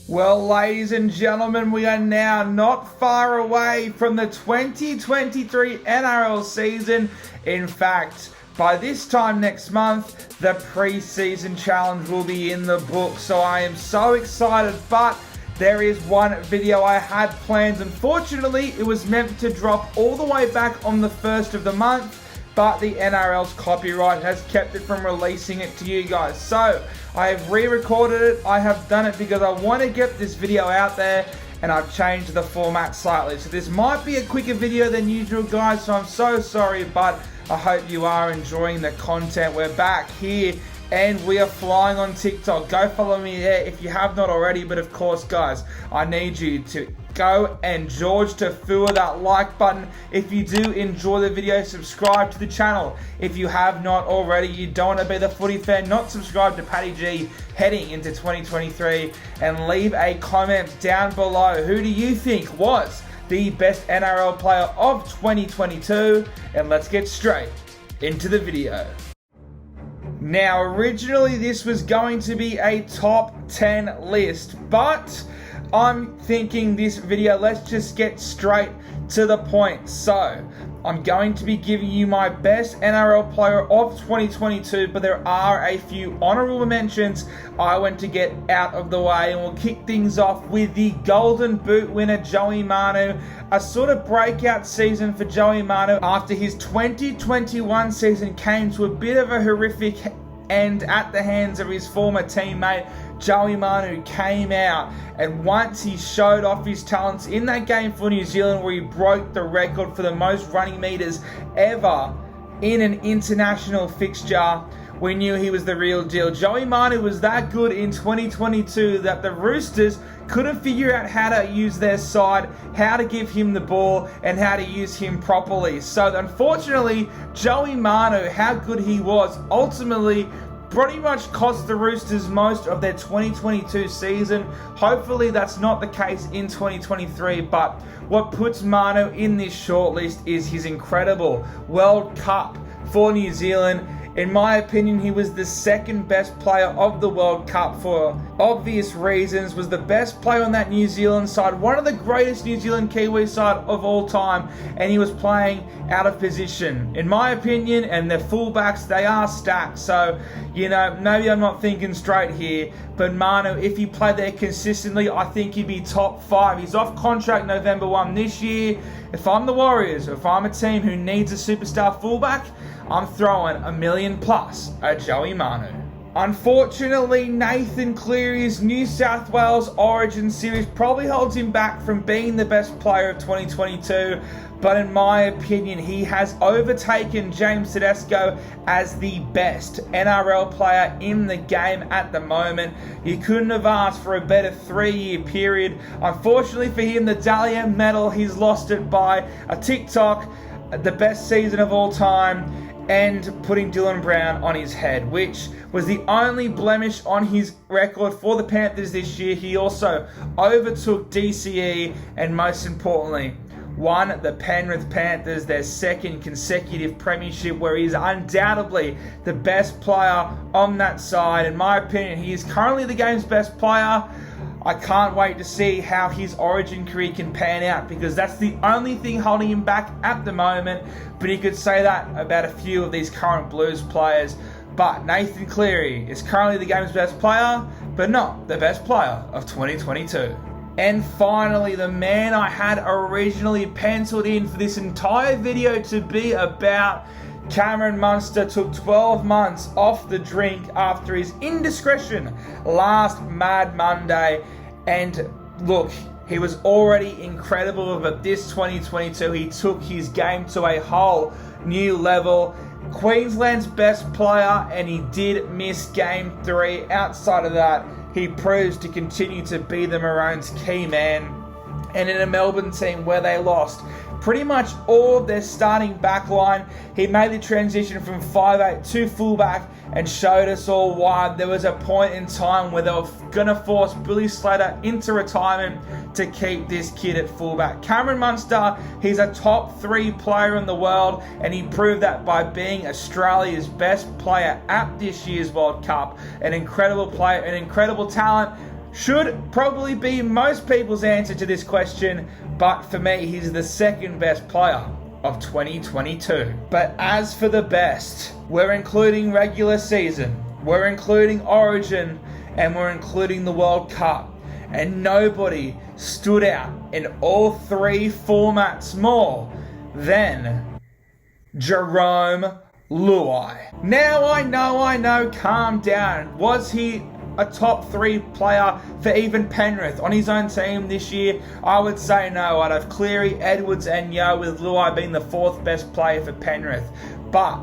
Well, ladies and gentlemen, we are now not far away from the 2023 NRL season. In fact, by this time next month, the pre-season challenge will be in the book. So I am so excited, but there is one video I had planned. Unfortunately, it was meant to drop all the way back on the 1st of the month, but the NRL's copyright has kept it from releasing it to you guys. So I have re-recorded it. I have done it because I want to get this video out there, and I've changed the format slightly. So this might be a quicker video than usual, guys, so I'm so sorry, but I hope you are enjoying the content. We're back here and we are flying on TikTok. Go follow me there if you have not already. But of course, guys, I need you to go and George to foo that like button. If you do enjoy the video, subscribe to the channel. If you have not already, you don't want to be the footy fan, not subscribe to Paddy G heading into 2023, and leave a comment down below. Who do you think was the best NRL player of 2022? And let's get straight into the video. Now, originally this was going to be a top 10 list, but I'm thinking this video, let's just get straight to the point. So, I'm going to be giving you my best NRL player of 2022, but there are a few honorable mentions I want to get out of the way, and we'll kick things off with the Golden Boot winner, Joey Manu. A sort of breakout season for Joey Manu after his 2021 season came to a bit of a horrific end at the hands of his former teammate. Joey Manu came out, and once he showed off his talents in that game for New Zealand where he broke the record for the most running meters ever in an international fixture, we knew he was the real deal. Joey Manu was that good in 2022 that the Roosters couldn't figure out how to use their side, how to give him the ball, and how to use him properly. So unfortunately, Joey Manu, how good he was, ultimately pretty much cost the Roosters most of their 2022 season. Hopefully that's not the case in 2023, but what puts Manu in this shortlist is his incredible World Cup for New Zealand. In my opinion, he was the second best player of the World Cup for obvious reasons, was the best player on that New Zealand side, one of the greatest New Zealand Kiwi side of all time, and he was playing out of position. In my opinion, and their fullbacks, they are stacked, so, you know, maybe I'm not thinking straight here, but Manu, if he played there consistently, I think he'd be top 5. He's off contract November 1 this year. If I'm the Warriors, or if I'm a team who needs a superstar fullback, I'm throwing $1 million plus at Joey Manu. Unfortunately, Nathan Cleary's New South Wales Origin series probably holds him back from being the best player of 2022, but in my opinion, he has overtaken James Tedesco as the best NRL player in the game at the moment. You couldn't have asked for a better 3-year period. Unfortunately for him, the Dahlia medal, he's lost it by a TikTok, the best season of all time, and putting Dylan Brown on his head, which was the only blemish on his record for the Panthers this year. He also overtook DCE and, most importantly, won the Penrith Panthers their second consecutive premiership, where he is undoubtedly the best player on that side. In my opinion, he is currently the game's best player. I can't wait to see how his Origin career can pan out, because that's the only thing holding him back at the moment. But you could say that about a few of these current Blues players. But Nathan Cleary is currently the game's best player, but not the best player of 2022. And finally, the man I had originally penciled in for this entire video to be about, Cameron Munster, took 12 months off the drink after his indiscretion last Mad Monday. And look, he was already incredible, but this 2022, he took his game to a whole new level. Queensland's best player, and he did miss Game 3. Outside of that, he proves to continue to be the Maroons' key man. And in a Melbourne team where they lost pretty much all of their starting backline, he made the transition from 5'8" to fullback and showed us all why. There was a point in time where they were going to force Billy Slater into retirement to keep this kid at fullback. Cameron Munster, he's a top 3 player in the world, and he proved that by being Australia's best player at this year's World Cup. An incredible player, an incredible talent. should probably be most people's answer to this question, but for me, he's the second best player of 2022. But as for the best, we're including regular season, we're including Origin, and we're including the World Cup. And nobody stood out in all three formats more than Jerome Luai. Now I know, calm down. Was he a top 3 player for even Penrith on his own team this year? I would say no. I'd have Cleary, Edwards and Yeo, with Luai being the 4th best player for Penrith. But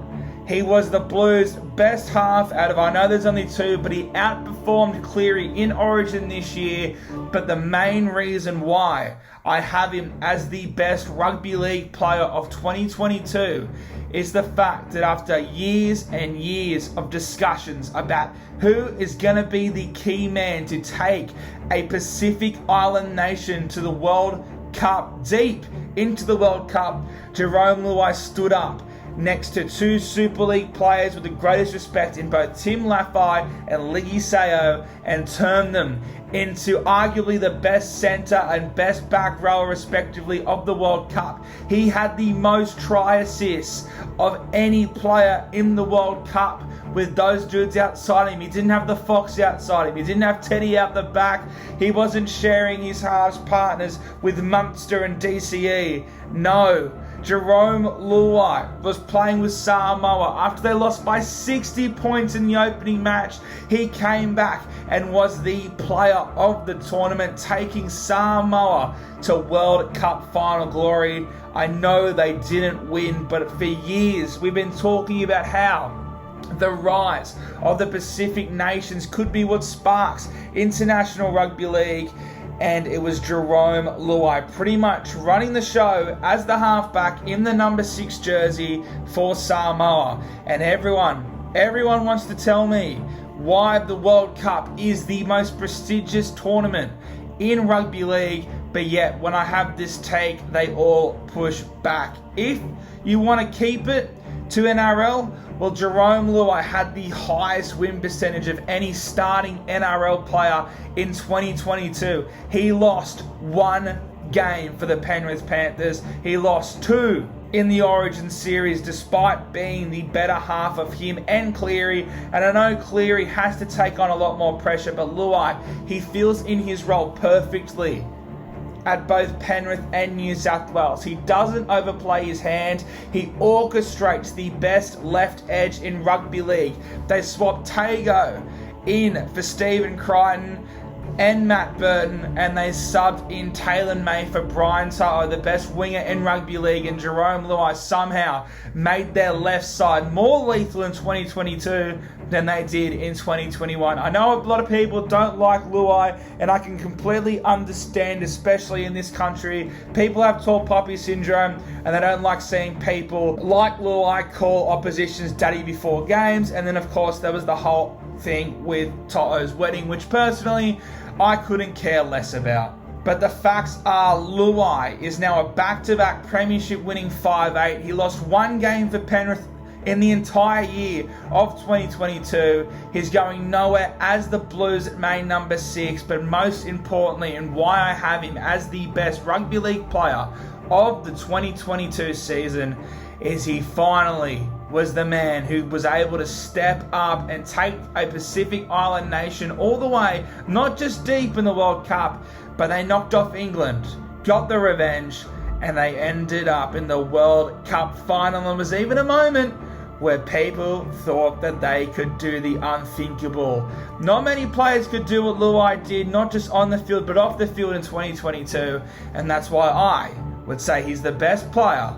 he was the Blues' best half out of, I know there's only 2, but he outperformed Cleary in Origin this year. But the main reason why I have him as the best rugby league player of 2022 is the fact that after years and years of discussions about who is going to be the key man to take a Pacific Island nation to the World Cup, deep into the World Cup, Jerome Luai stood up next to 2 Super League players with the greatest respect in both Tim Laffey and Ligi Sayo, and turned them into arguably the best centre and best back rower respectively of the World Cup. He had the most try assists of any player in the World Cup with those dudes outside him. He didn't have the Fox outside him. He didn't have Teddy out the back. He wasn't sharing his halves partners with Munster and DCE. No. Jerome Luai was playing with Samoa. After they lost by 60 points in the opening match, he came back and was the player of the tournament, taking Samoa to World Cup final glory. I know they didn't win, but for years we've been talking about how the rise of the Pacific nations could be what sparks international rugby league. And it was Jerome Luai pretty much running the show as the halfback in the number 6 jersey for Samoa. And everyone wants to tell me why the World Cup is the most prestigious tournament in rugby league, but yet when I have this take, they all push back. If you want to keep it to NRL, well, Jerome Luai had the highest win percentage of any starting NRL player in 2022. He lost 1 game for the Penrith Panthers. He lost 2 in the Origin series, despite being the better half of him and Cleary. And I know Cleary has to take on a lot more pressure, but Luai, he feels in his role perfectly at both Penrith and New South Wales. He doesn't overplay his hand. He orchestrates the best left edge in rugby league. They swapped Tago in for Stephen Crichton and Matt Burton, and they subbed in Taylor May for Brian To'o, the best winger in rugby league, and Jerome Luai somehow made their left side more lethal in 2022 than they did in 2021. I know a lot of people don't like Luai, and I can completely understand, especially in this country. People have tall poppy syndrome, and they don't like seeing people like Luai call oppositions daddy before games. And then, of course, there was the whole thing with To'o's wedding, which personally I couldn't care less about. But the facts are Luai is now a back-to-back premiership winning 5'8". He lost 1 game for Penrith in the entire year of 2022. He's going nowhere as the Blues main number 6, but most importantly, and why I have him as the best rugby league player of the 2022 season, is he finally was the man who was able to step up and take a Pacific Island nation all the way, not just deep in the World Cup, but they knocked off England, got the revenge, and they ended up in the World Cup final. And was even a moment where people thought that they could do the unthinkable. Not many players could do what Luai did, not just on the field, but off the field in 2022. And that's why I would say he's the best player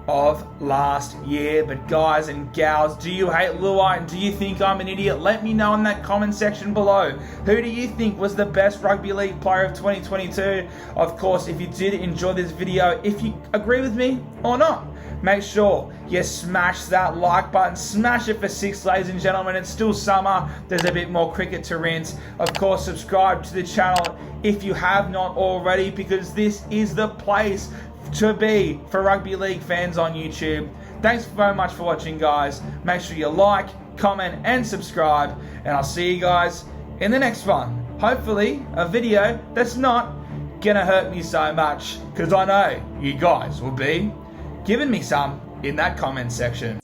of last year. But guys and gals, do you hate Luai and do you think I'm an idiot? Let me know in that comment section below. Who do you think was the best rugby league player of 2022? Of course, if you did enjoy this video, if you agree with me or not, make sure you smash that like button. Smash it for 6, ladies and gentlemen. It's still summer. There's a bit more cricket to rinse. Of course, subscribe to the channel if you have not already, because this is the place to be for rugby league fans on YouTube. Thanks very much for watching, guys. Make sure you like, comment, and subscribe. And I'll see you guys in the next one. hopefully a video that's not gonna hurt me so much, because I know you guys will be giving me some in that comment section.